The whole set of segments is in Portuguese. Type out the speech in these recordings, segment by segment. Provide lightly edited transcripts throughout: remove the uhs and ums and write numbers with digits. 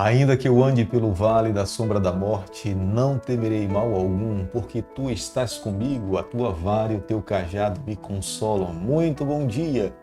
Ainda que eu ande pelo vale da sombra da morte, não temerei mal algum, porque tu estás comigo, a tua vara e o teu cajado me consolam. Muito bom dia!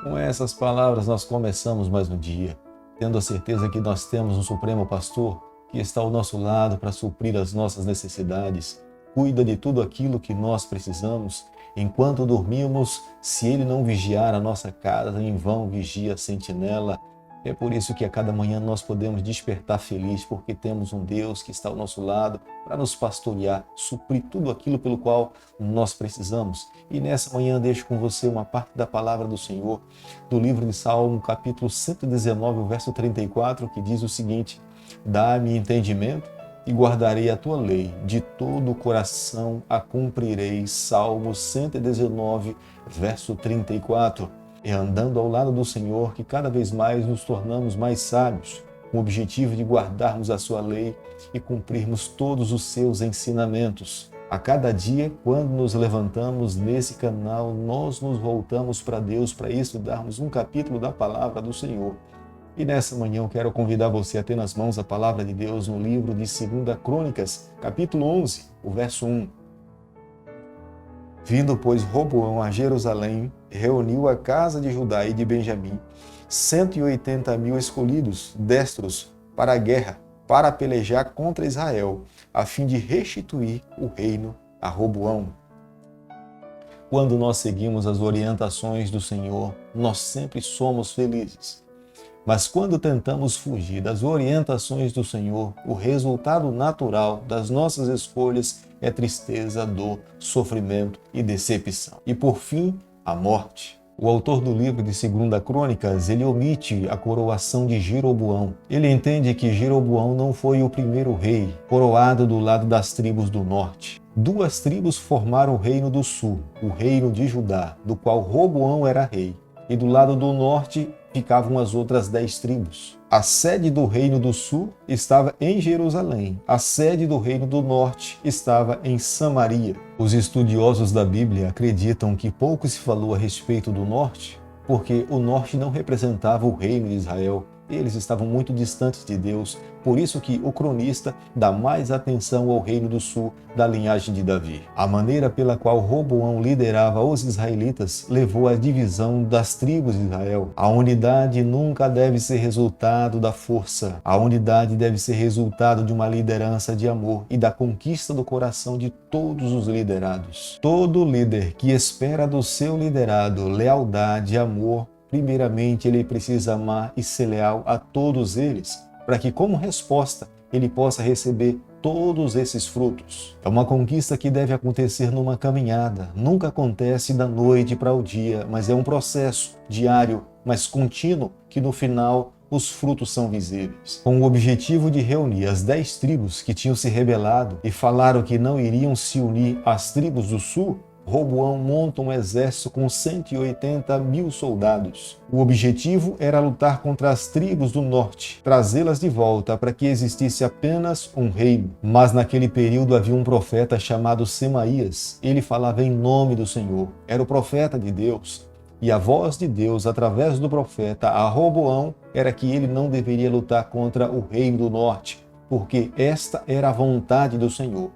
Com essas palavras nós começamos mais um dia, tendo a certeza que nós temos um Supremo Pastor que está ao nosso lado para suprir as nossas necessidades, cuida de tudo aquilo que nós precisamos. Enquanto dormimos, se Ele não vigiar a nossa casa, em vão vigia a sentinela. É por isso que a cada manhã nós podemos despertar feliz, porque temos um Deus que está ao nosso lado para nos pastorear, suprir tudo aquilo pelo qual nós precisamos. E nessa manhã deixo com você uma parte da palavra do Senhor, do livro de Salmo, capítulo 119, o verso 34, que diz o seguinte: dá-me entendimento e guardarei a tua lei, de todo o coração a cumprirei. Salmo 119, verso 34. É andando ao lado do Senhor que cada vez mais nos tornamos mais sábios, com o objetivo de guardarmos a sua lei e cumprirmos todos os seus ensinamentos. A cada dia, quando nos levantamos nesse canal, nós nos voltamos para Deus para estudarmos um capítulo da palavra do Senhor. E nessa manhã eu quero convidar você a ter nas mãos a palavra de Deus no livro de 2 Crônicas, capítulo 11, o verso 1. Vindo, pois, Roboão a Jerusalém, reuniu a casa de Judá e de Benjamim, 180.000 escolhidos, destros, para a guerra, para pelejar contra Israel, a fim de restituir o reino a Roboão. Quando nós seguimos as orientações do Senhor, nós sempre somos felizes. Mas quando tentamos fugir das orientações do Senhor, o resultado natural das nossas escolhas é tristeza, dor, sofrimento e decepção. E por fim, a morte. O autor do livro de 2 Crônicas, ele omite a coroação de Jeroboão. Ele entende que Jeroboão não foi o primeiro rei coroado do lado das tribos do norte. Duas tribos formaram o reino do sul, o reino de Judá, do qual Roboão era rei. E do lado do norte ficavam as outras 10 tribos. A sede do reino do sul estava em Jerusalém. A sede do reino do norte estava em Samaria. Os estudiosos da Bíblia acreditam que pouco se falou a respeito do norte, porque o norte não representava o reino de Israel. Eles estavam muito distantes de Deus, por isso que o cronista dá mais atenção ao reino do sul da linhagem de Davi. A maneira pela qual Roboão liderava os israelitas levou à divisão das tribos de Israel. A unidade nunca deve ser resultado da força. A unidade deve ser resultado de uma liderança de amor e da conquista do coração de todos os liderados. Todo líder que espera do seu liderado lealdade e amor, primeiramente, ele precisa amar e ser leal a todos eles, para que, como resposta, ele possa receber todos esses frutos. É uma conquista que deve acontecer numa caminhada. Nunca acontece da noite para o dia, mas é um processo diário, mas contínuo, que no final os frutos são visíveis. Com o objetivo de reunir as 10 tribos que tinham se rebelado e falaram que não iriam se unir às tribos do sul, Roboão monta um exército com 180.000 soldados. O objetivo era lutar contra as tribos do norte, trazê-las de volta para que existisse apenas um reino. Mas naquele período havia um profeta chamado Semaías. Ele falava em nome do Senhor. Era o profeta de Deus. E a voz de Deus, através do profeta a Roboão, era que ele não deveria lutar contra o reino do norte, porque esta era a vontade do Senhor.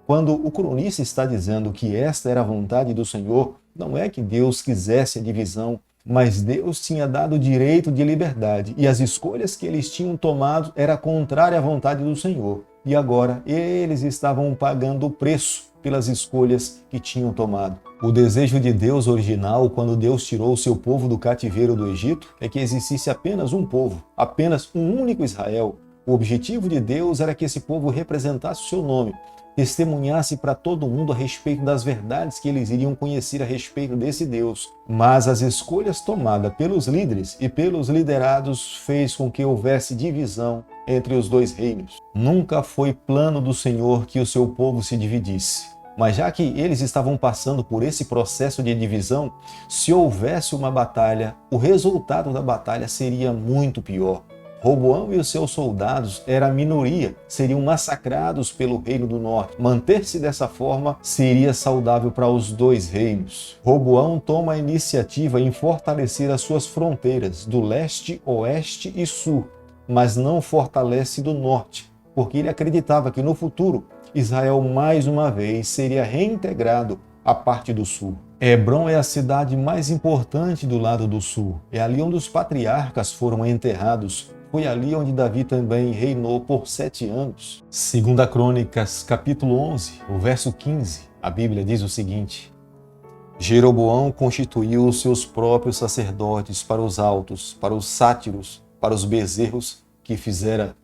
Quando o cronista está dizendo que esta era a vontade do Senhor, não é que Deus quisesse a divisão, mas Deus tinha dado o direito de liberdade e as escolhas que eles tinham tomado era contrária à vontade do Senhor. E agora eles estavam pagando o preço pelas escolhas que tinham tomado. O desejo de Deus original, quando Deus tirou o seu povo do cativeiro do Egito, é que existisse apenas um povo, apenas um único Israel. O objetivo de Deus era que esse povo representasse o seu nome, testemunhasse para todo mundo a respeito das verdades que eles iriam conhecer a respeito desse Deus. Mas as escolhas tomadas pelos líderes e pelos liderados fez com que houvesse divisão entre os dois reinos. Nunca foi plano do Senhor que o seu povo se dividisse. Mas já que eles estavam passando por esse processo de divisão, se houvesse uma batalha, o resultado da batalha seria muito pior. Roboão e os seus soldados eram a minoria, seriam massacrados pelo reino do norte. Manter-se dessa forma seria saudável para os dois reinos. Roboão toma a iniciativa em fortalecer as suas fronteiras do leste, oeste e sul, mas não fortalece do norte, porque ele acreditava que no futuro Israel mais uma vez seria reintegrado à parte do sul. Hebrom é a cidade mais importante do lado do sul. É ali onde os patriarcas foram enterrados. Foi ali onde Davi também reinou por 7 anos. Segunda Crônicas, capítulo 11, o verso 15, a Bíblia diz o seguinte: Jeroboão constituiu os seus próprios sacerdotes para os altos, para os sátiros, para os bezerros que fizera.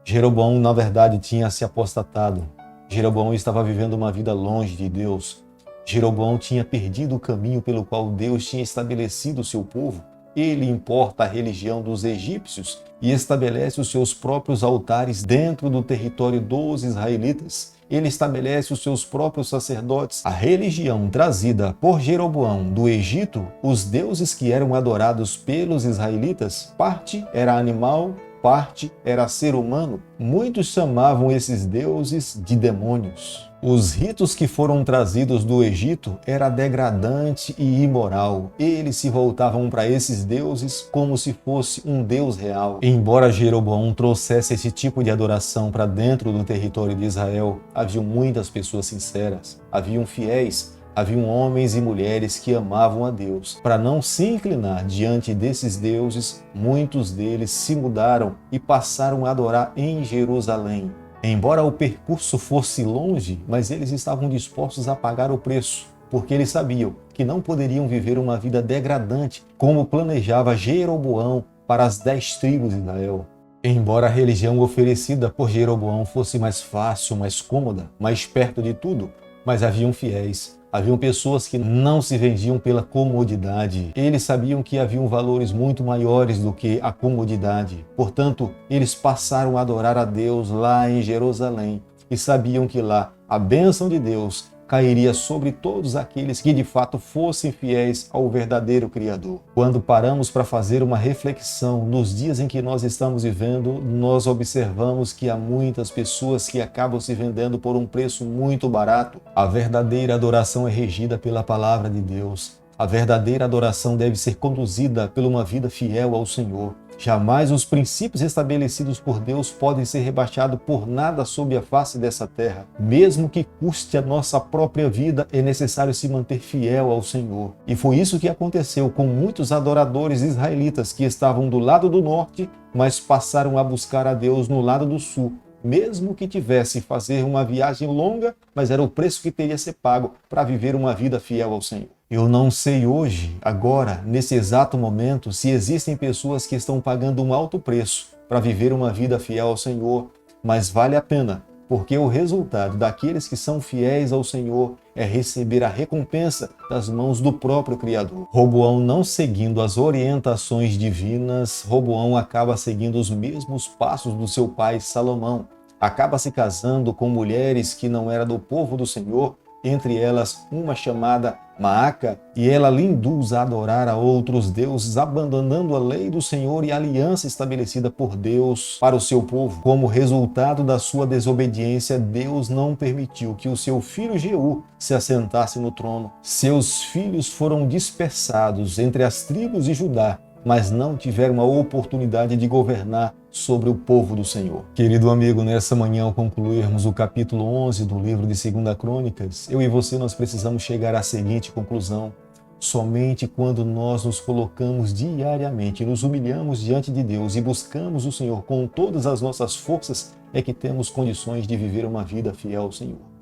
Jeroboão, na verdade, tinha se apostatado. Jeroboão estava vivendo uma vida longe de Deus. Jeroboão tinha perdido o caminho pelo qual Deus tinha estabelecido o seu povo. Ele importa a religião dos egípcios e estabelece os seus próprios altares dentro do território dos israelitas. Ele estabelece os seus próprios sacerdotes. A religião trazida por Jeroboão do Egito, os deuses que eram adorados pelos israelitas, parte era animal, parte era ser humano. Muitos chamavam esses deuses de demônios. Os ritos que foram trazidos do Egito era degradante e imoral. Eles se voltavam para esses deuses como se fosse um deus real. Embora Jeroboão trouxesse esse tipo de adoração para dentro do território de Israel, haviam muitas pessoas sinceras, haviam fiéis, haviam homens e mulheres que amavam a Deus. Para não se inclinar diante desses deuses, muitos deles se mudaram e passaram a adorar em Jerusalém. Embora o percurso fosse longe, mas eles estavam dispostos a pagar o preço, porque eles sabiam que não poderiam viver uma vida degradante como planejava Jeroboão para as 10 tribos de Israel. Embora a religião oferecida por Jeroboão fosse mais fácil, mais cômoda, mais perto de tudo, mas haviam fiéis. Haviam pessoas que não se vendiam pela comodidade. Eles sabiam que haviam valores muito maiores do que a comodidade. Portanto, eles passaram a adorar a Deus lá em Jerusalém e sabiam que lá a bênção de Deus cairia sobre todos aqueles que de fato fossem fiéis ao verdadeiro Criador. Quando paramos para fazer uma reflexão nos dias em que nós estamos vivendo, nós observamos que há muitas pessoas que acabam se vendendo por um preço muito barato. A verdadeira adoração é regida pela palavra de Deus. A verdadeira adoração deve ser conduzida por uma vida fiel ao Senhor. Jamais os princípios estabelecidos por Deus podem ser rebaixados por nada sob a face dessa terra. Mesmo que custe a nossa própria vida, é necessário se manter fiel ao Senhor. E foi isso que aconteceu com muitos adoradores israelitas que estavam do lado do norte, mas passaram a buscar a Deus no lado do sul. Mesmo que tivesse que fazer uma viagem longa, mas era o preço que teria que ser pago para viver uma vida fiel ao Senhor. Eu não sei hoje, agora, nesse exato momento, se existem pessoas que estão pagando um alto preço para viver uma vida fiel ao Senhor, mas vale a pena, porque o resultado daqueles que são fiéis ao Senhor é receber a recompensa das mãos do próprio Criador. Roboão, não seguindo as orientações divinas, Roboão acaba seguindo os mesmos passos do seu pai Salomão. Acaba se casando com mulheres que não eram do povo do Senhor, entre elas uma chamada Maaca, e ela lhe induz a adorar a outros deuses, abandonando a lei do Senhor e a aliança estabelecida por Deus para o seu povo. Como resultado da sua desobediência, Deus não permitiu que o seu filho Jeú se assentasse no trono. Seus filhos foram dispersados entre as tribos de Judá, mas não tiveram a oportunidade de governar sobre o povo do Senhor. Querido amigo, nessa manhã, ao concluirmos o capítulo 11 do livro de 2 Crônicas, eu e você nós precisamos chegar à seguinte conclusão: somente quando nós nos colocamos diariamente, nos humilhamos diante de Deus e buscamos o Senhor com todas as nossas forças, é que temos condições de viver uma vida fiel ao Senhor.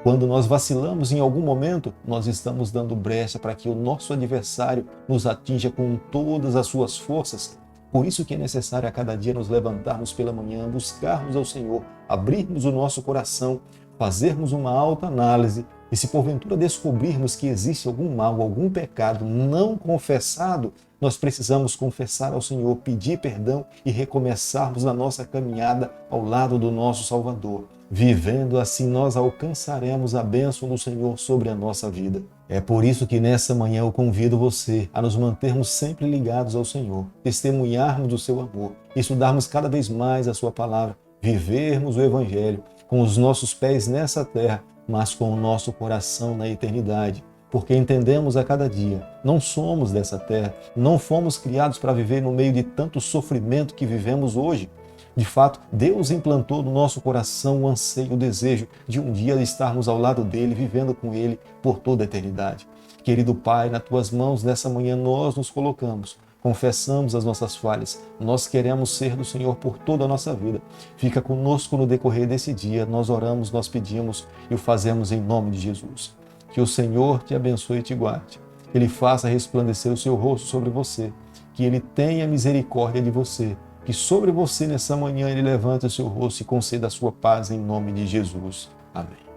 Quando nós vacilamos em algum momento, nós estamos dando brecha para que o nosso adversário nos atinja com todas as suas forças. Por isso que é necessário a cada dia nos levantarmos pela manhã, buscarmos ao Senhor, abrirmos o nosso coração, fazermos uma autoanálise e se porventura descobrirmos que existe algum mal, algum pecado não confessado, nós precisamos confessar ao Senhor, pedir perdão e recomeçarmos a nossa caminhada ao lado do nosso Salvador. Vivendo assim, nós alcançaremos a bênção do Senhor sobre a nossa vida. É por isso que nessa manhã eu convido você a nos mantermos sempre ligados ao Senhor, testemunharmos do seu amor, estudarmos cada vez mais a sua palavra, vivermos o Evangelho com os nossos pés nessa terra, mas com o nosso coração na eternidade. porque entendemos a cada dia, não somos dessa terra, não fomos criados para viver no meio de tanto sofrimento que vivemos hoje. De fato, Deus implantou no nosso coração o anseio, o desejo de um dia estarmos ao lado dele, vivendo com ele por toda a eternidade. Querido Pai, nas tuas mãos nessa manhã nós nos colocamos, confessamos as nossas falhas, nós queremos ser do Senhor por toda a nossa vida. Fica conosco no decorrer desse dia, nós oramos, nós pedimos e o fazemos em nome de Jesus. Que o Senhor te abençoe e te guarde, que Ele faça resplandecer o seu rosto sobre você, que Ele tenha misericórdia de você, que sobre você nessa manhã Ele levante o seu rosto e conceda a sua paz em nome de Jesus. Amém.